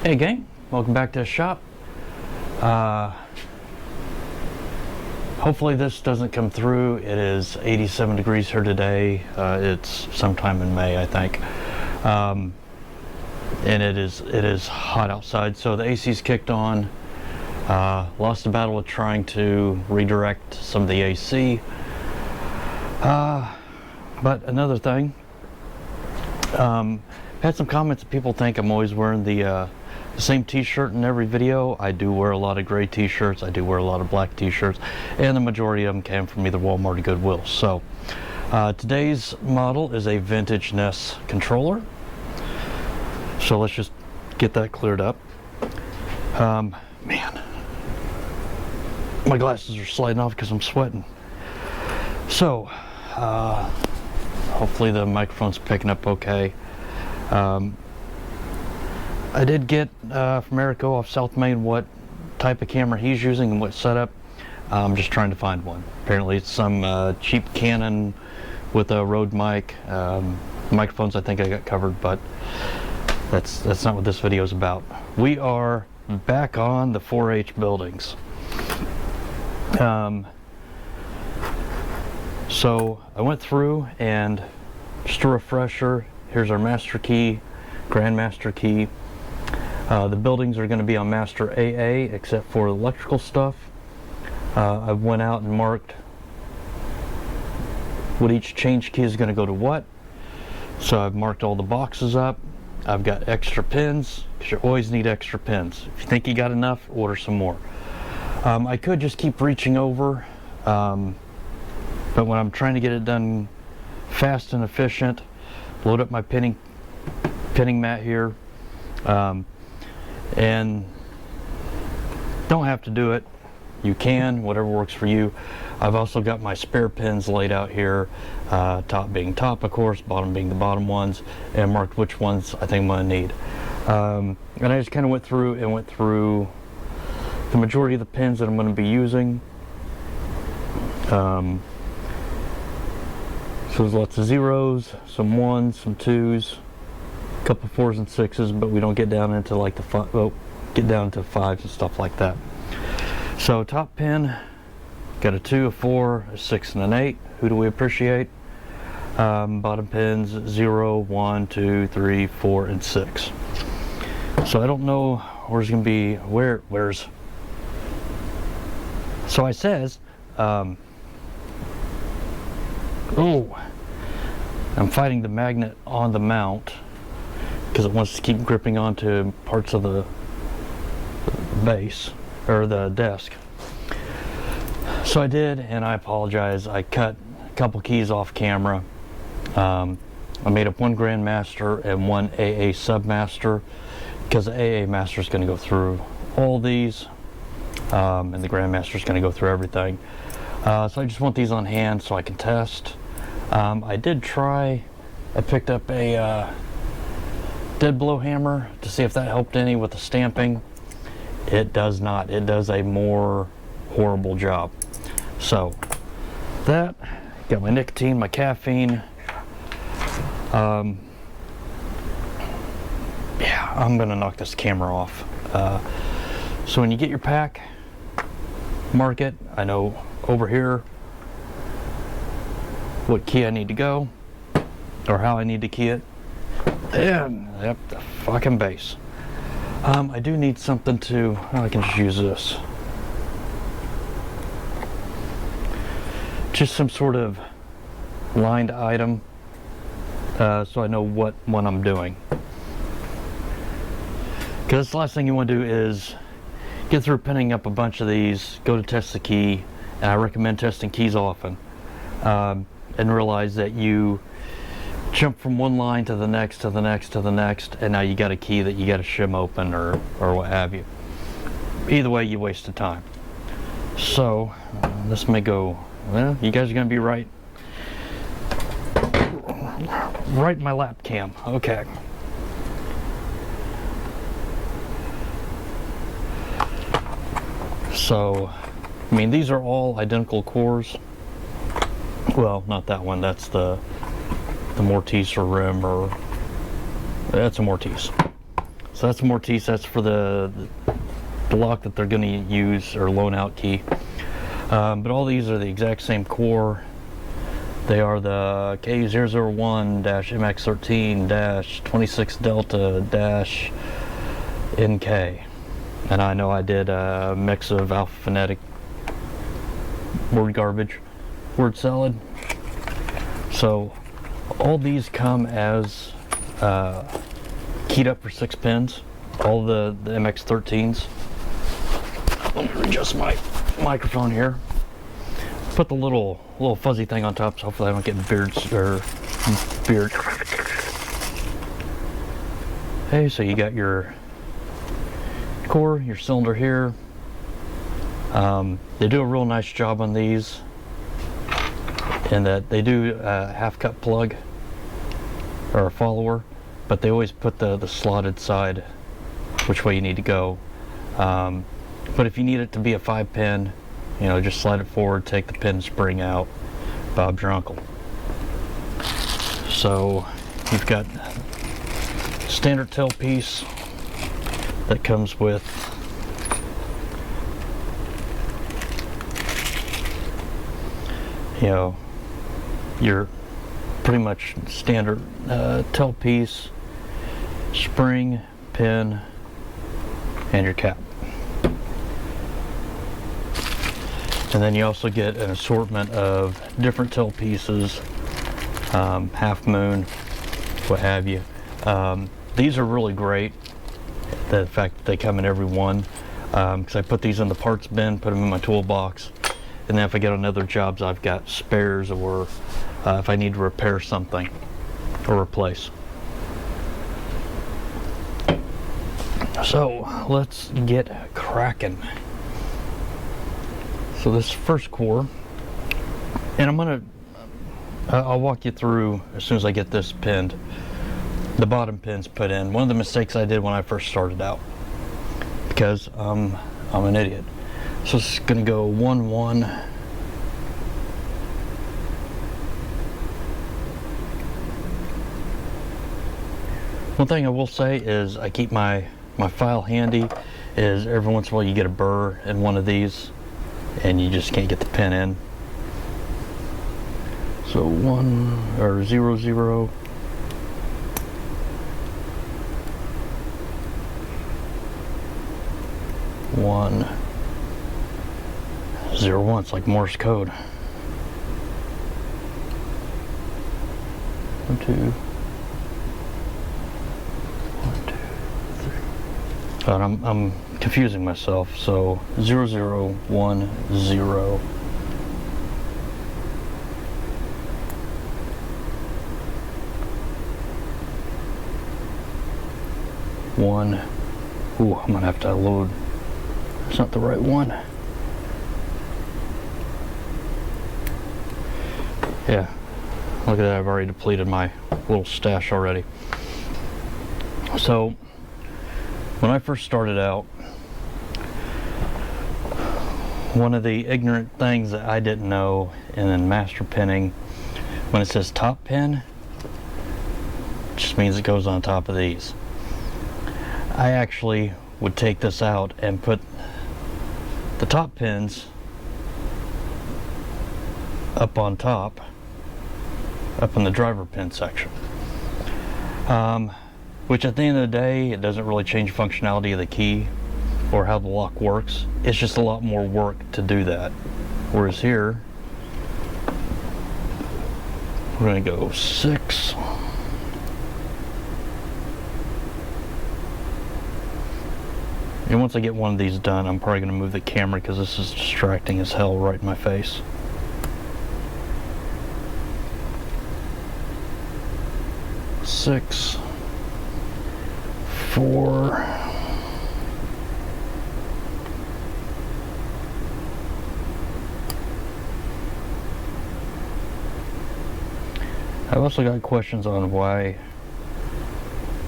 Hey gang, welcome back to the shop. Hopefully this doesn't come through. It is 87 degrees here today. It's sometime in May, I think. And it is hot outside, so the AC's kicked on. Lost the battle with trying to redirect some of the AC. But another thing, had some comments that people think I'm always wearing the same t-shirt in every video. I do wear a lot of gray t-shirts, I do wear a lot of black t-shirts, and the majority of them came from either Walmart or Goodwill. So today's model is a vintage NES controller, so let's just get that cleared up. Man, my glasses are sliding off because I'm sweating. So hopefully the microphone's picking up okay. I did get from Eric off South Main what type of camera he's using and what setup. I'm just trying to find one. Apparently it's some cheap Canon with a Rode mic. Microphones I think I got covered, but that's not what this video is about. We are back on the 4-H buildings. So I went through, and just a refresher, here's our master key, grandmaster key. The buildings are going to be on master AA except for electrical stuff. I went out and marked what each change key is going to go to what. So I've marked all the boxes up. I've got extra pins, because you always need extra pins. If you think you got enough, order some more. I could just keep reaching over, but when I'm trying to get it done fast and efficient, load up my pinning mat here, and don't have to do it. You can, whatever works for you. I've also got my spare pins laid out here, top being top, of course, bottom being the bottom ones, and marked which ones I think I'm going to need. And I just kind of went through the majority of the pins that I'm going to be using. So there's lots of zeros, some ones, some twos, a couple 4s and 6s, but we don't get down into like the get down to 5s and stuff like that. So top pin, got a 2, a 4, a 6, and an 8. Who do we appreciate? Bottom pins 0, 1, 2, 3, 4, and 6. So I don't know where's gonna be where's. So I says, oh, I'm fighting the magnet on the mount because it wants to keep gripping onto parts of the base or the desk. So I did, and I apologize. I cut a couple keys off camera. I made up one Grandmaster and one AA Submaster because the AA Master is going to go through all these, and the Grandmaster is going to go through everything. So I just want these on hand so I can test. I picked up a dead blow hammer to see if that helped any with the stamping. It does not. It does a more horrible job. So that, got my nicotine, my caffeine. Yeah, I'm gonna knock this camera off. So when you get your pack, mark it. I know over here what key I need to go, or how I need to key it. And yep, the fucking base. I do need something to, I can just use this. Just some sort of lined item, so I know what one I'm doing. Because the last thing you want to do is get through pinning up a bunch of these, go to test the key, and I recommend testing keys often, and realize that you jump from one line to the next, to the next, to the next, and now you got a key that you got to shim open or what have you. Either way, you wasted time. So this may go, well, you guys are going to be right in my lap cam. Okay. So, I mean, these are all identical cores. Well, not that one. That's the Mortise or rim, or that's a Mortise. so that's Mortise. That's for the lock that they're going to use, or loan out key. But all these are the exact same core. They are the K001-MX13-26 Delta-NK. And I know I did a mix of alphabetic word garbage, word salad. So all these come as keyed up for 6 pins. All the MX13s. Let me adjust my microphone here. Put the little fuzzy thing on top, so hopefully I don't get beard. Hey, so you got your core, your cylinder here. They do a real nice job on these, in that they do a half-cut plug or a follower, but they always put the slotted side which way you need to go. But if you need it to be a 5-pin, you know, just slide it forward, take the pin spring out. Bob's your uncle. So you've got standard tailpiece that comes with your pretty much standard tailpiece, spring, pin, and your cap. And then you also get an assortment of different tail pieces, half moon, what have you. These are really great, the fact that they come in every one, because I put these in the parts bin, put them in my toolbox, and then if I get on other jobs, I've got spares, or if I need to repair something or replace. So let's get cracking. So this first core, and I'll walk you through as soon as I get this pinned, the bottom pins put in. One of the mistakes I did when I first started out, because I'm an idiot. So it's gonna go 1-1. One thing I will say is I keep my file handy, is every once in a while you get a burr in one of these and you just can't get the pin in. So 1 or 0 0. One, 0 1. It's like Morse code. 1 2. 1 2 3. And I'm confusing myself. So 0 0 1 0. 1. Ooh, I'm gonna have to load. It's not the right one. Yeah, look at that, I've already depleted my little stash already. So, when I first started out, one of the ignorant things that I didn't know in master pinning, when it says top pin, it just means it goes on top of these. I actually would take this out and put the top pins up on top, up in the driver pin section, which at the end of the day, it doesn't really change the functionality of the key or how the lock works. It's just a lot more work to do that. Whereas here, we're going to go 6. And once I get one of these done, I'm probably going to move the camera because this is distracting as hell right in my face. Six, 4. I've also got questions on why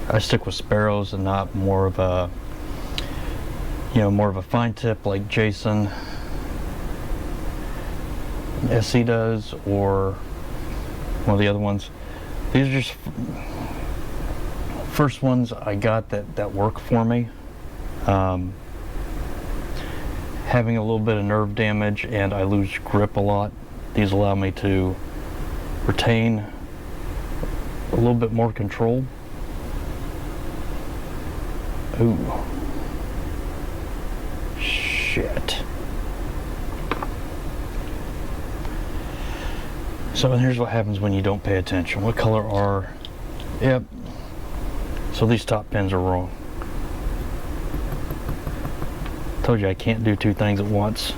I stick with sparrows and not more of a, more of a fine tip like Jason SC does, or one of the other ones. These are just first ones I got that work for me. Having a little bit of nerve damage and I lose grip a lot. These allow me to retain a little bit more control. Ooh. Shit. So here's what happens when you don't pay attention. What color are... Yep. So these top pins are wrong. Told you I can't do two things at once.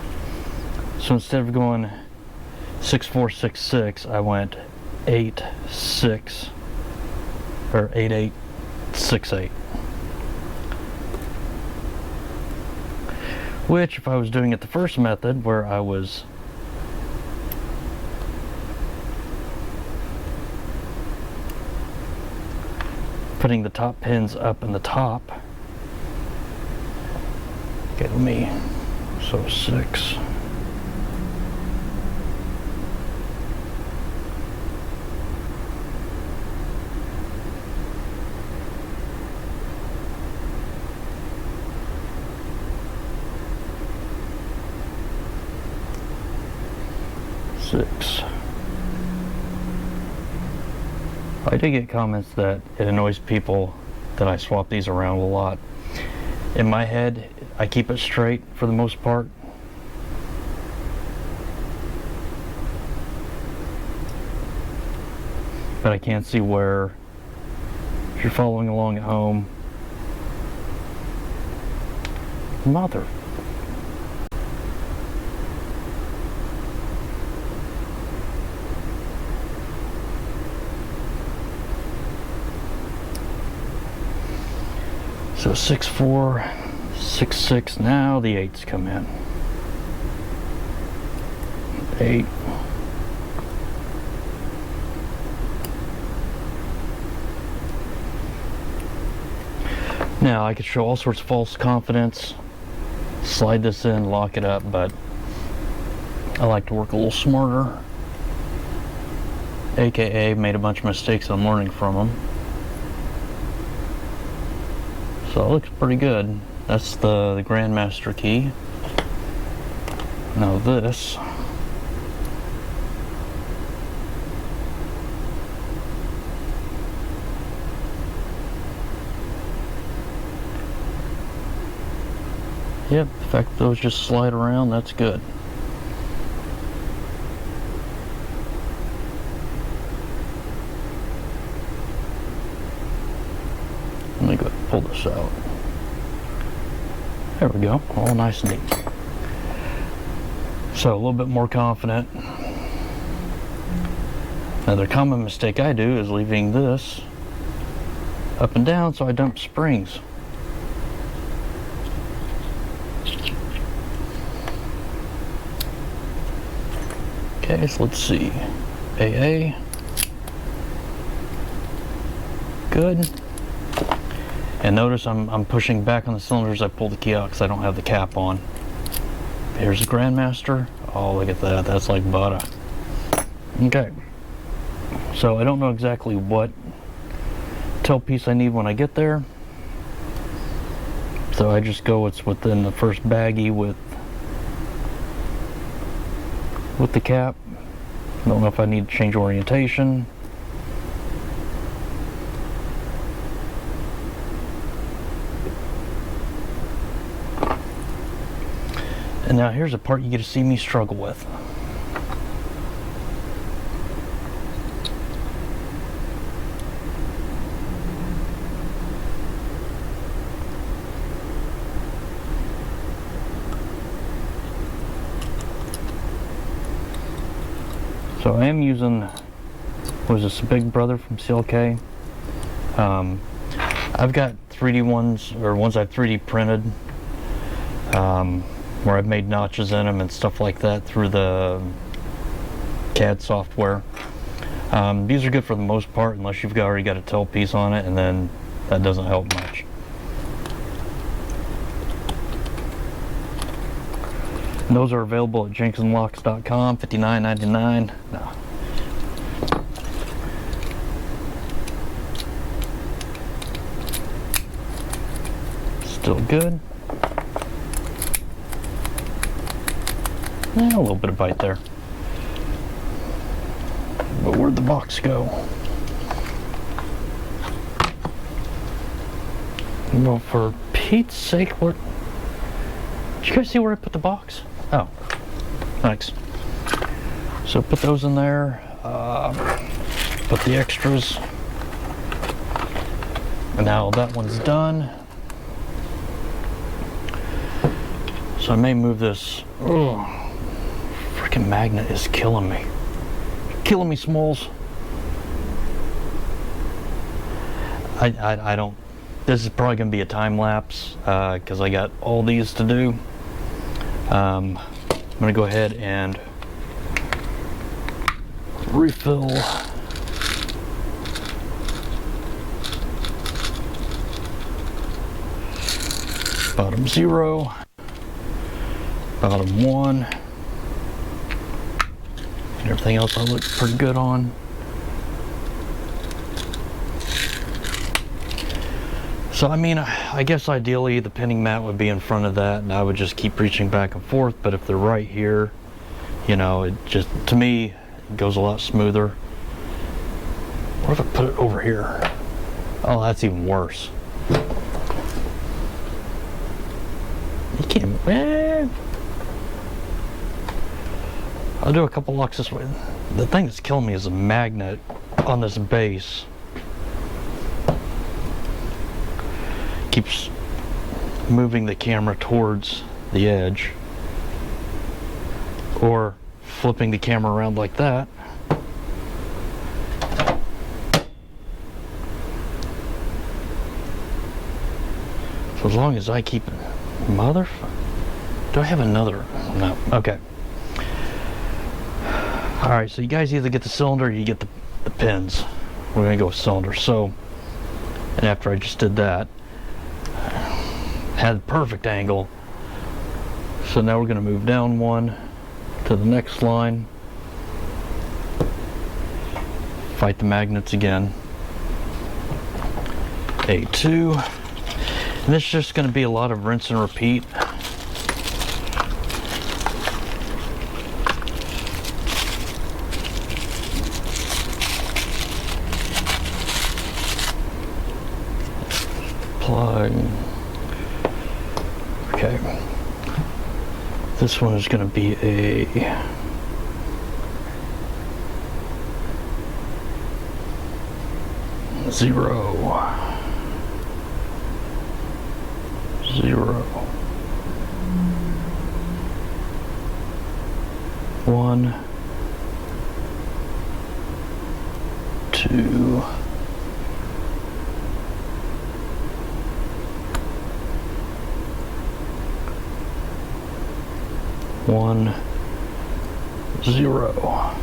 So instead of going 6466, I went 86 or 8868. Which, if I was doing it the first method, where I was putting the top pins up in the top. Okay, let me, so 6. I did get comments that it annoys people that I swap these around a lot. In my head, I keep it straight for the most part. But I can't see where, if you're following along at home, mother. So 6, 4, 6, 6. Now the 8s come in. 8. Now I could show all sorts of false confidence, slide this in, lock it up, but I like to work a little smarter. AKA made a bunch of mistakes, I'm learning from them. So it looks pretty good. That's the Grandmaster key. Now this. Yep, the fact that those just slide around, that's good. Let me go ahead and pull this out. There we go, all nice and neat. So a little bit more confident. Another common mistake I do is leaving this up and down so I dump springs. Okay, so let's see. AA. Good. And notice I'm pushing back on the cylinders. I pull the key out because I don't have the cap on. Here's the Grandmaster. Oh, look at that. That's like butter. Okay. So I don't know exactly what tailpiece I need when I get there. So I just go what's within the first baggie with the cap. Don't know if I need to change orientation. And now here's a part you get to see me struggle with. So I am using, what is this, Big Brother from CLK. I've got 3D ones, or ones I've 3D printed, where I've made notches in them and stuff like that through the CAD software. These are good for the most part, unless you've already got a tailpiece on it, and then that doesn't help much. And those are available at jenkinslocks.com, $59.99. No. Still good. A little bit of bite there. But where'd the box go? Well, for Pete's sake, what? Did you guys see where I put the box? Oh, thanks. So put those in there. Put the extras. And now that one's done. So I may move this. Oh, freaking magnet is killing me. Killing me, Smalls. I don't. This is probably going to be a time lapse because I got all these to do. I'm going to go ahead and refill bottom 0, bottom 1, and everything else I look pretty good on. So I mean, I guess ideally the pinning mat would be in front of that and I would just keep reaching back and forth, but if they're right here, you know, it just, to me, it goes a lot smoother. What if I put it over here? Oh, that's even worse. You can't, I'll do a couple locks this way. The thing that's killing me is a magnet on this base. Keeps moving the camera towards the edge, or flipping the camera around like that. So as long as I keep it, do I have another? No. Okay. All right. So you guys either get the cylinder or you get the pins. We're gonna go with cylinder. So, and after I just did that, had the perfect angle. So now we're going to move down one to the next line, fight the magnets again, A2, and this is just going to be a lot of rinse and repeat. Plug. Okay, this one is going to be a 0, 0, 1, 2, 1, 0,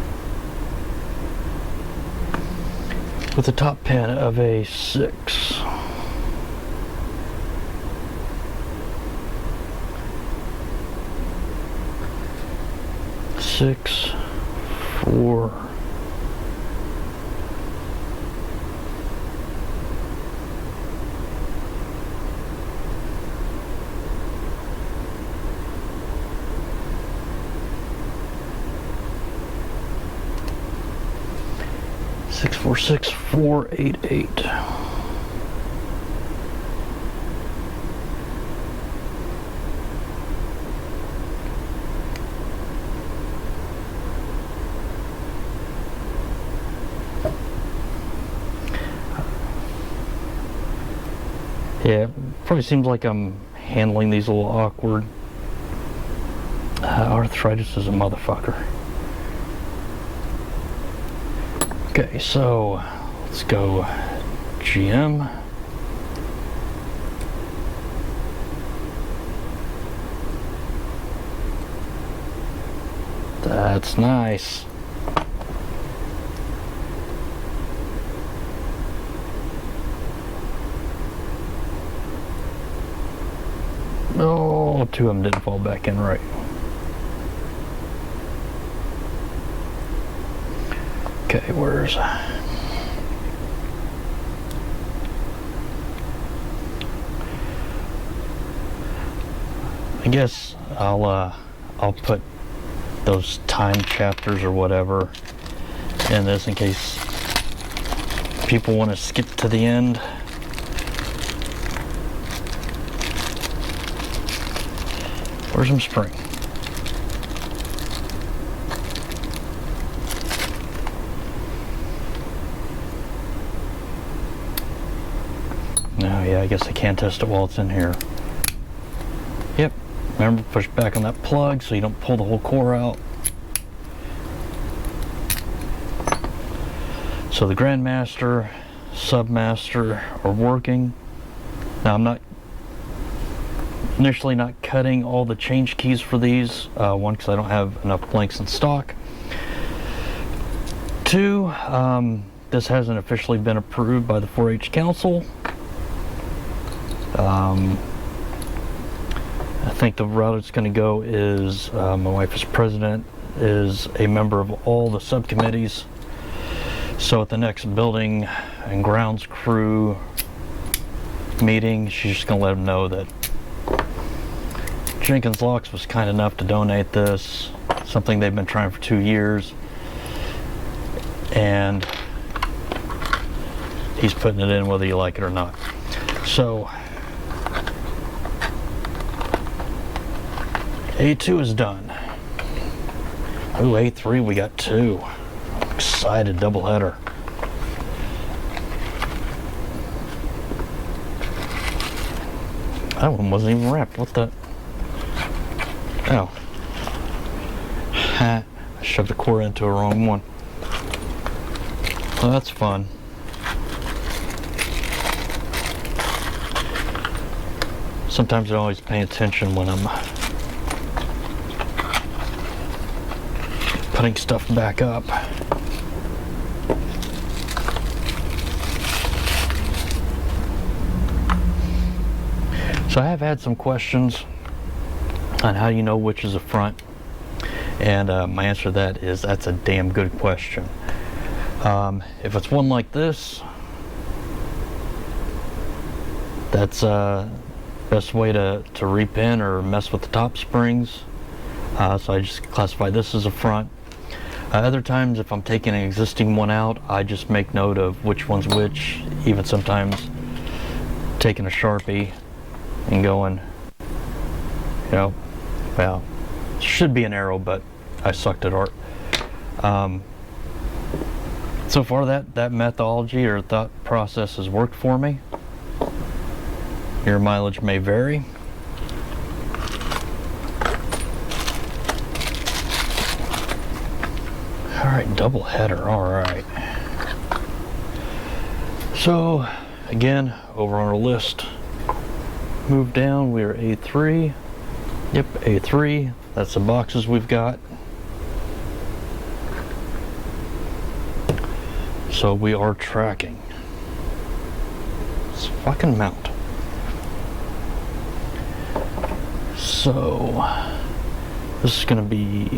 with the top pin of a 6. Six, 4, six, 4, 6, 4, 8, 8. Yeah, probably seems like I'm handling these a little awkward. Arthritis is a motherfucker. Okay, so let's go GM. That's nice. Oh, two of them didn't fall back in right. Okay, where's... guess I'll put those time chapters or whatever in this in case people want to skip to the end. Where's some spring? Oh yeah, I guess I can test it while it's in here. Yep, remember, push back on that plug so you don't pull the whole core out. So the Grandmaster, Submaster are working. Now I'm initially not cutting all the change keys for these. One, because I don't have enough blanks in stock. Two, this hasn't officially been approved by the 4-H Council. I think the route it's going to go is my wife is president, is a member of all the subcommittees. So at the next building and grounds crew meeting, she's just going to let them know that Jenkins Locks was kind enough to donate this, something they've been trying for 2 years, and he's putting it in whether you like it or not. So A2 is done. Ooh, A3 we got 2. Excited, double header. That one wasn't even wrapped. What the? Oh. I shoved the core into a wrong one. Well, that's fun. Sometimes I always pay attention when I'm putting stuff back up. So I have had some questions on how you know which is a front, and my answer to that is that's a damn good question. If it's one like this, that's best way to repin or mess with the top springs. So I just classify this as a front. Other times, if I'm taking an existing one out, I just make note of which one's which, even sometimes taking a Sharpie and going, you know, well, should be an arrow, but I sucked at art. So far that methodology or thought process has worked for me. Your mileage may vary. Alright, double header, alright. So, again, over on our list, move down, we are A3. Yep, A3, that's the boxes we've got. So we are tracking. Let's fucking mount. So, this is gonna be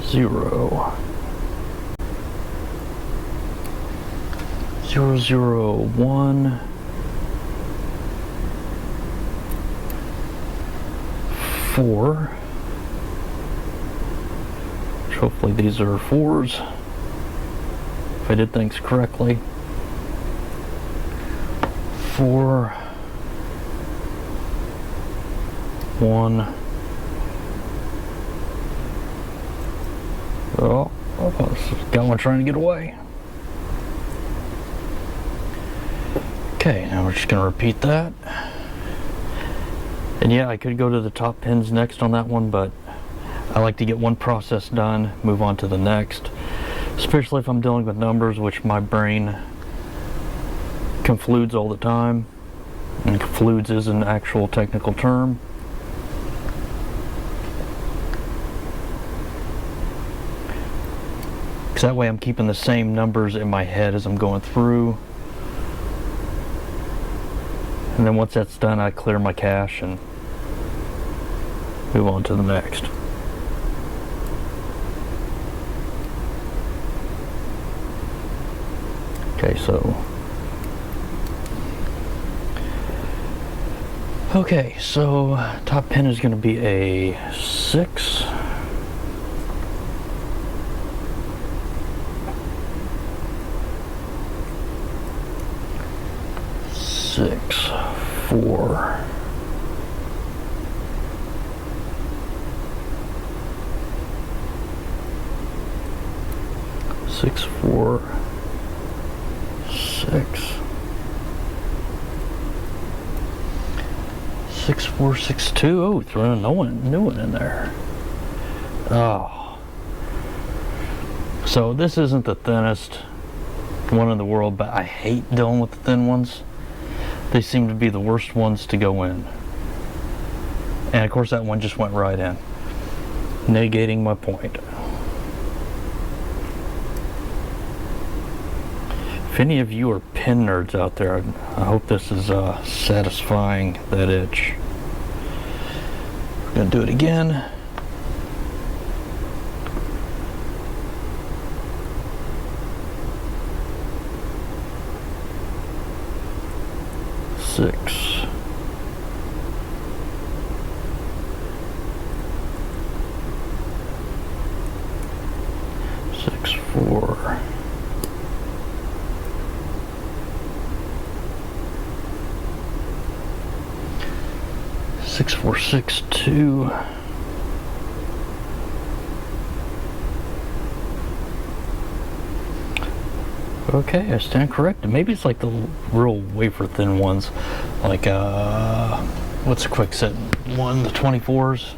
0 0 0 1 4, which hopefully these are 4s if I did things correctly. 4 1. Oh, got one trying to get away. Okay, now we're just going to repeat that. And yeah, I could go to the top pins next on that one, but I like to get one process done, move on to the next. Especially if I'm dealing with numbers, which my brain confludes all the time. And confludes is an actual technical term. Because that way I'm keeping the same numbers in my head as I'm going through. And then once that's done, I clear my cache and move on to the next. Okay, so Okay, so top pin is going to be a 6. Six, 4. 6, 4, 6. 6, 4, 6, 2. Oh, throw a new one in there. Oh. So this isn't the thinnest one in the world, but I hate dealing with the thin ones. They seem to be the worst ones to go in. And of course that one just went right in, negating my point. If any of you are pin nerds out there, I hope this is satisfying that itch. We're gonna do it again. Six. 6, 4. 6, 4, 6, 2. Okay, I stand corrected. Maybe it's like the real wafer thin ones, like what's a quick set one? The 24s,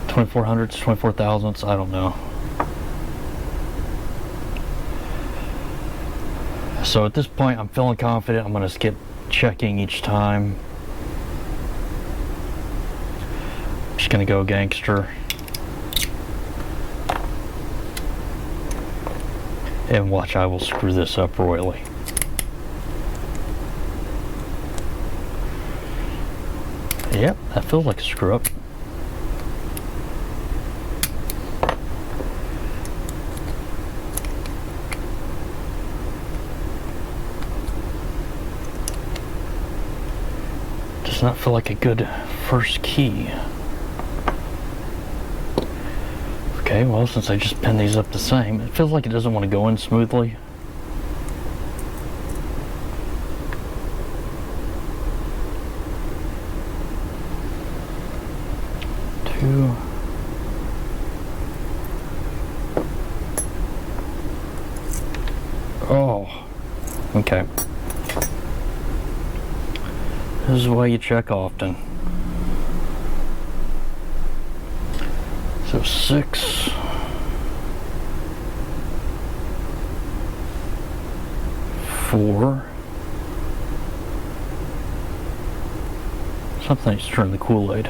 2400s, 24,000s. I don't know. So at this point, I'm feeling confident. I'm gonna skip checking each time. Just gonna go gangster. And watch, I will screw this up royally. Yep, that feels like a screw up. Does not feel like a good first key. Okay, well, since I just pinned these up the same, it feels like it doesn't want to go in smoothly. Two. Oh, okay. This is why you check often. So 6, 4. Something's turned the Kool-Aid.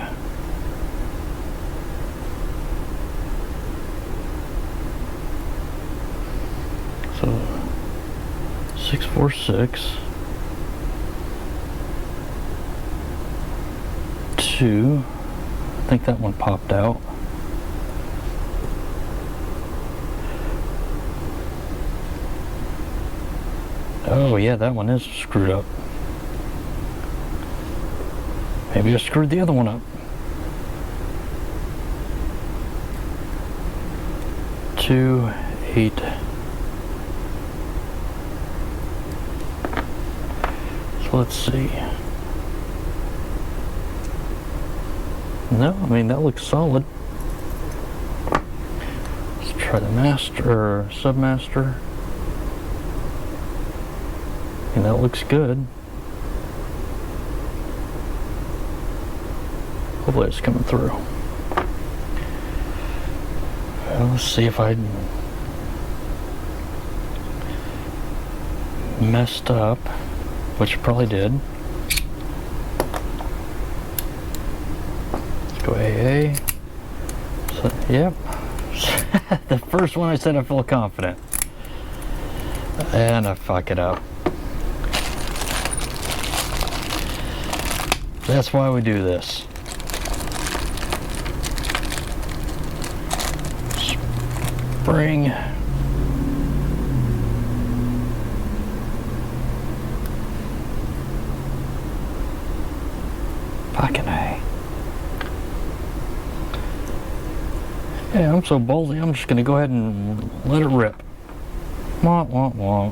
So 6, 4, 6. 2. I think that one popped out. Oh yeah, that one is screwed up. Maybe I screwed the other one up. 2, 8. So let's see. No, I mean that looks solid. Let's try the master or submaster. And that looks good. Hopefully it's coming through. Well, let's see if I messed up, which I probably did. Let's go AA. So, yep. The first one I said I feel confident. And I fuck it up. That's why we do this. Spring. I'm so ballsy, I'm just gonna go ahead and let it rip. Wah, wah, wah.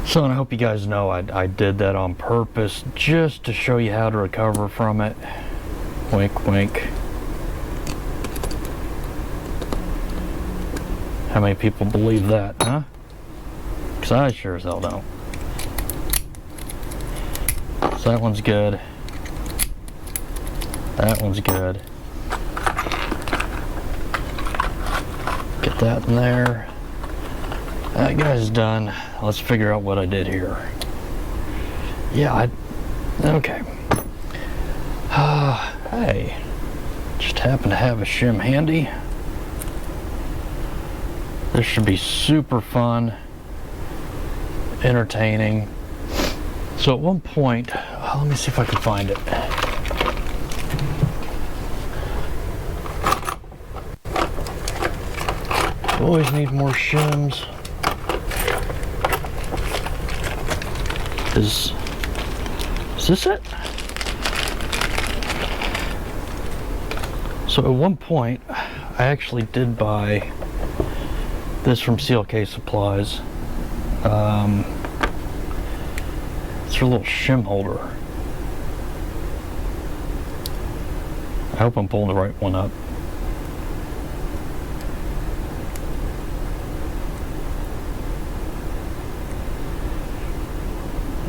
So, and I hope you guys know I did that on purpose just to show you how to recover from it. Wink, wink. How many people believe that, huh? Because I sure as hell don't. So that one's good. That one's good. Get that in there. That guy's done. Let's figure out what I did here. Yeah, okay. Hey, just happen to have a shim handy. This should be super fun, entertaining. So at one point, let me see if I can find it. Always need more shims. Is this it? So at one point, I actually did buy this from CLK Supplies. It's a little shim holder. I hope I'm pulling the right one up.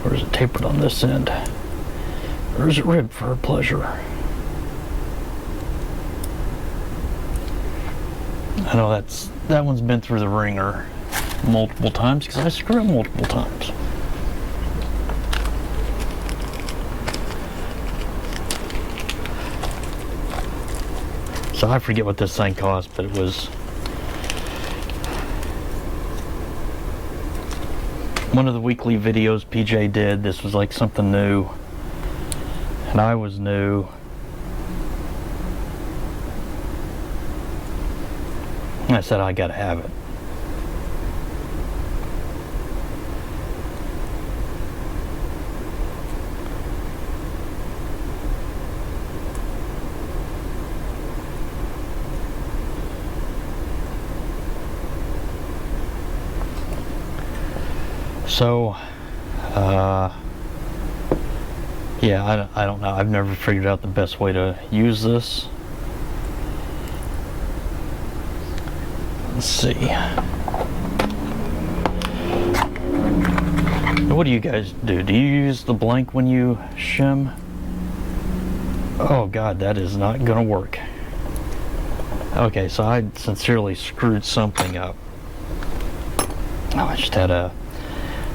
Or is it tapered on this end? Or is it ribbed for her pleasure? I know that one's been through the ringer multiple times because I screw it multiple times. So I forget what this thing cost, but it was one of the weekly videos PJ did. This was like something new, and I was new. And I said, I gotta have it. So, yeah, I don't know. I've never figured out the best way to use this. Let's see. What do you guys do? Do you use the blank when you shim? Oh God, that is not gonna work. Okay, so I sincerely screwed something up. Oh, I just had a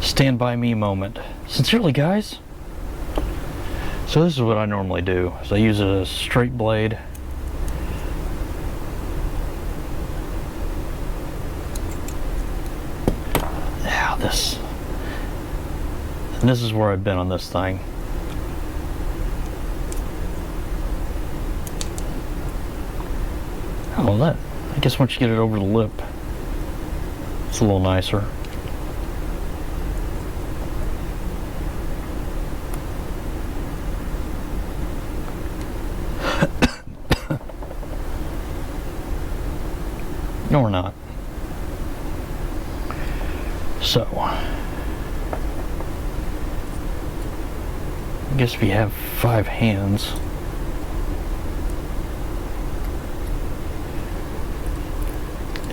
stand by me moment. Sincerely, guys. So this is what I normally do. So I use a straight blade. Yeah, this. And this is where I've been on this thing. Oh, that. I guess once you get it over the lip, it's a little nicer. No, we're not. So, I guess if you have 5 hands,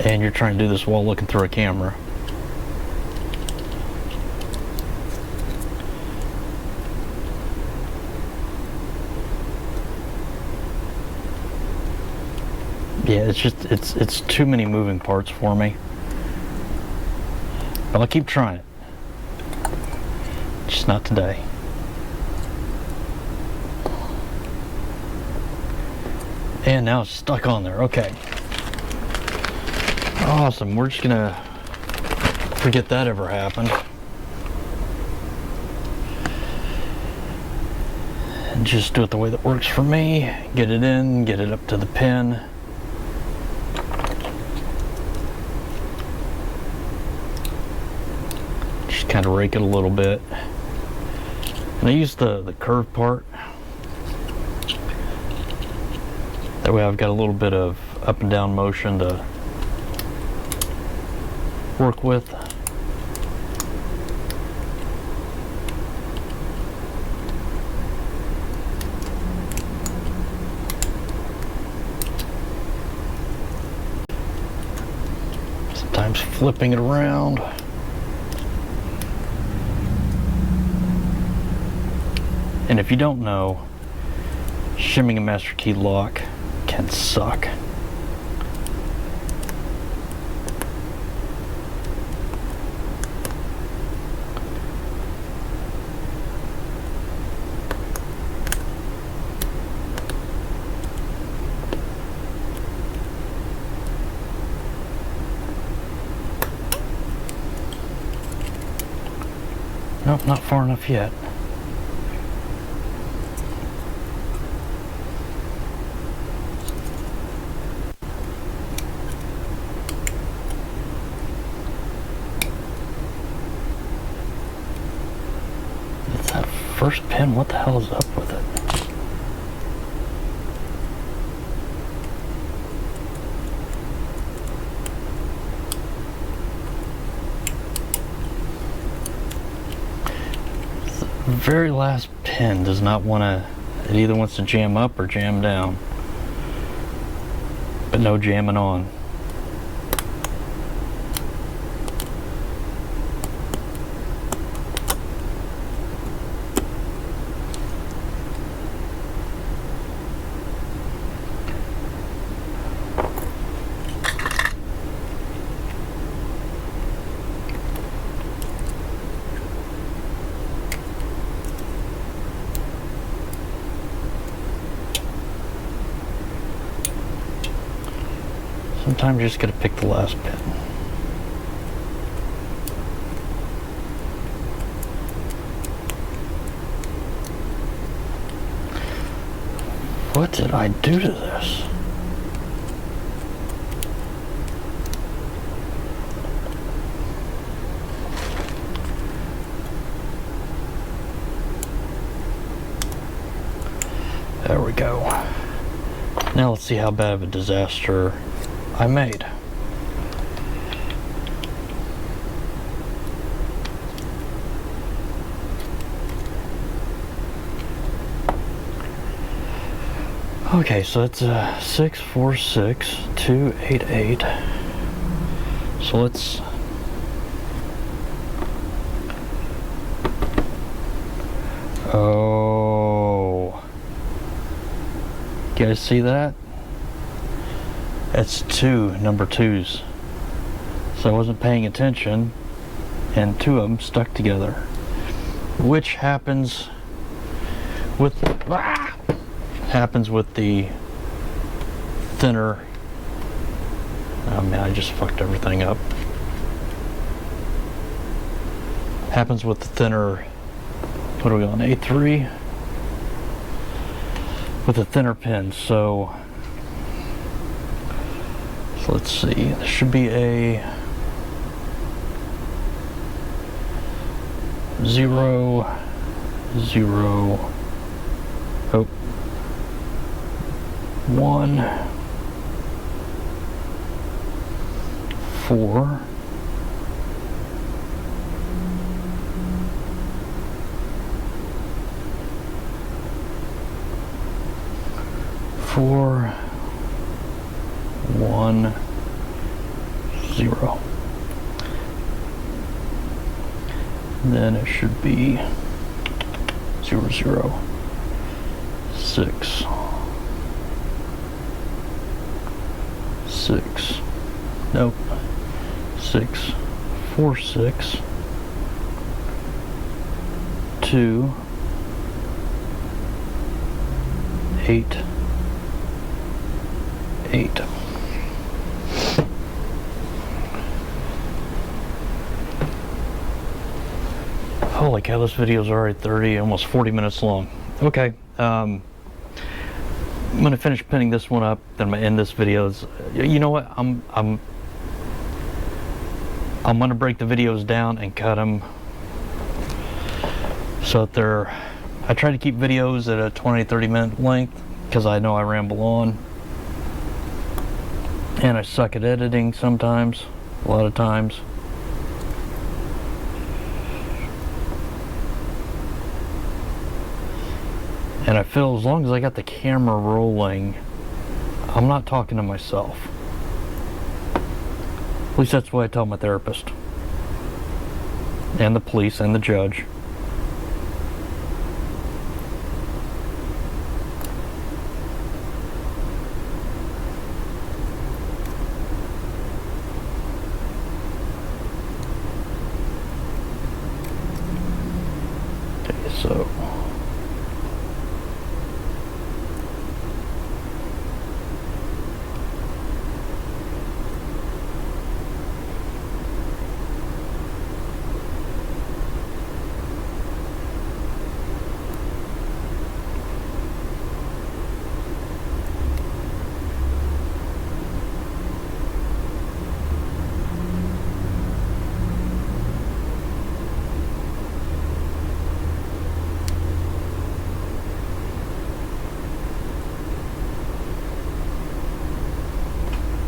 and you're trying to do this while looking through a camera, yeah, it's just it's too many moving parts for me. But I'll keep trying it. Just not today. And now it's stuck on there. Okay. Awesome. We're just gonna forget that ever happened. And just do it the way that works for me. Get it in, get it up to the pin. Just kind of rake it a little bit. And And I use the curved part. That way I've got a little bit of up and down motion to work with. Sometimes flipping it around. And if you don't know, shimming a master key lock can suck. Nope, not far enough yet. It's that first pin. What the hell is up with it? The very last pin does not want to, it either wants to jam up or jam down, but no jamming on. Sometimes you just gotta pick the last pin. What did I do to this? There we go. Now let's see how bad of a disaster I made. Okay, so it's 646-288. So let's you guys see that? That's two number twos. So I wasn't paying attention, and two of them stuck together, which happens with the thinner. Oh man, I just fucked everything up. Happens with the thinner. What are we on? A3 with the thinner pins. So let's see. There should be a 0, 0. Oh. 1, 4, 4, 1, 0. Then it should be 0, 0, 6. 6. Nope. 6, 4, 6, 2, 8, 8. Holy cow, this video is already 30, almost 40 minutes long. Okay, I'm gonna finish pinning this one up, then I'm gonna end this video. You know what? I'm gonna break the videos down and cut them so that they're I try to keep videos at a 20-30 minute length because I know I ramble on. And I suck at editing sometimes, a lot of times. And I feel as long as I got the camera rolling, I'm not talking to myself. At least that's what I tell my therapist. And the police and the judge. Okay, so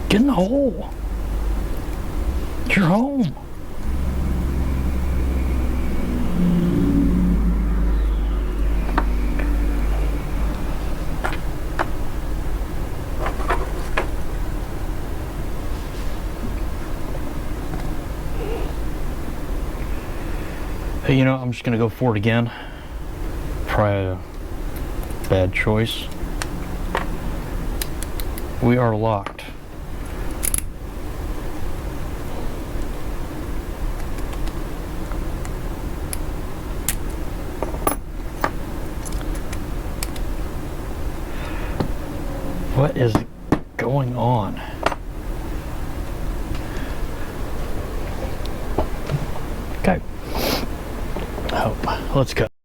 get in the hole. You're home. Hey, you know, I'm just gonna go for it again. Probably a bad choice. We are locked. What is going on? Okay. Oh, let's go.